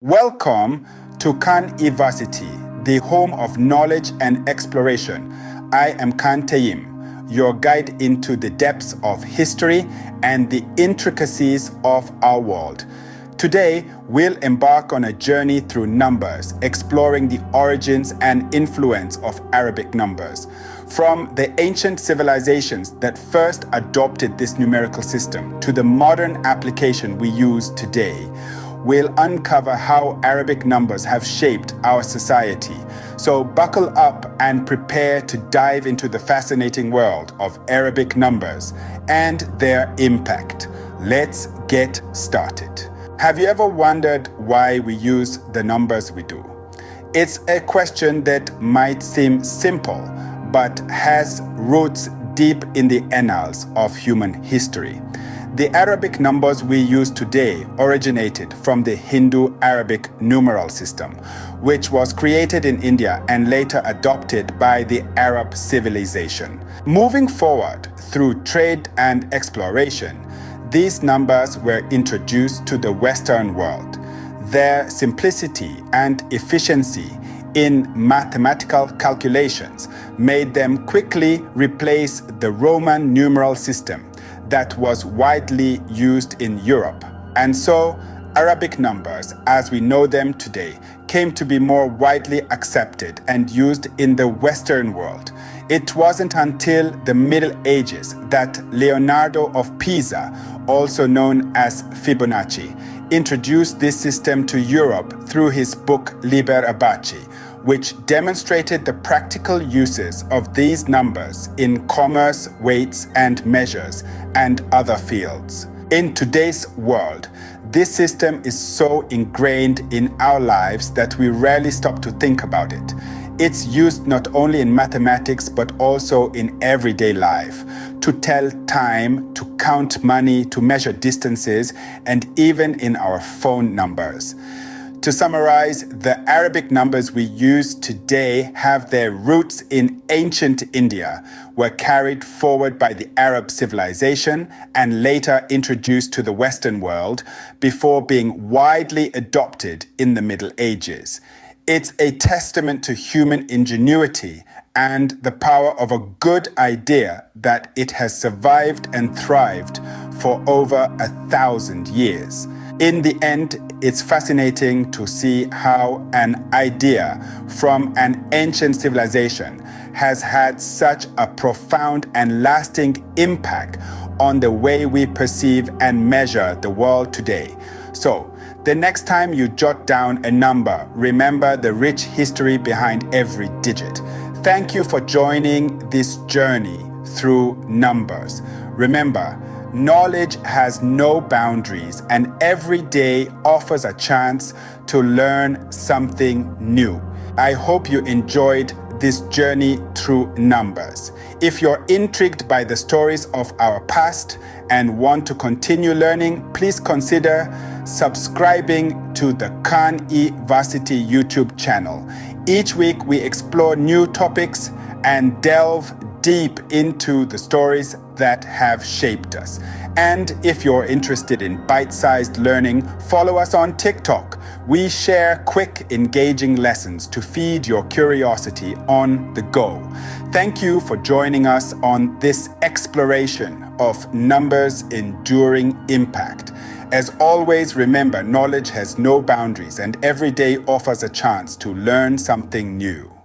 Welcome to Khan University, the home of knowledge and exploration. I am Khan Taim, your guide into the depths of history and the intricacies of our world. Today, we'll embark on a journey through numbers, exploring the origins and influence of Arabic numbers. From the ancient civilizations that first adopted this numerical system to the modern application we use today, we'll uncover how Arabic numbers have shaped our society. So buckle up and prepare to dive into the fascinating world of Arabic numbers and their impact. Let's get started. Have you ever wondered why we use the numbers we do? It's a question that might seem simple, but has roots deep in the annals of human history. The Arabic numbers we use today originated from the Hindu-Arabic numeral system, which was created in India and later adopted by the Arab civilization. Moving forward through trade and exploration, these numbers were introduced to the Western world. Their simplicity and efficiency in mathematical calculations made them quickly replace the Roman numeral system that was widely used in Europe. And so, Arabic numbers, as we know them today, came to be more widely accepted and used in the Western world. It wasn't until the Middle Ages that Leonardo of Pisa, also known as Fibonacci, introduced this system to Europe through his book Liber Abaci, which demonstrated the practical uses of these numbers in commerce, weights and measures, and other fields. In today's world, this system is so ingrained in our lives that we rarely stop to think about it. It's used not only in mathematics but also in everyday life, to tell time, to count money, to measure distances, and even in our phone numbers. To summarize, the Arabic numbers we use today have their roots in ancient India, were carried forward by the Arab civilization and later introduced to the Western world before being widely adopted in the Middle Ages. It's a testament to human ingenuity and the power of a good idea that it has survived and thrived for over 1,000 years. In the end, it's fascinating to see how an idea from an ancient civilization has had such a profound and lasting impact on the way we perceive and measure the world today. So, the next time you jot down a number, remember the rich history behind every digit. Thank you for joining this journey through numbers. Remember, knowledge has no boundaries and every day offers a chance to learn something new. I hope you enjoyed this journey through numbers. If you're intrigued by the stories of our past and want to continue learning, please consider subscribing to the Khan University YouTube channel. Each week we explore new topics and delve deep into the stories that have shaped us. And if you're interested in bite-sized learning, follow us on TikTok. We share quick, engaging lessons to feed your curiosity on the go. Thank you for joining us on this exploration of numbers' enduring impact. As always, remember, knowledge has no boundaries and every day offers a chance to learn something new.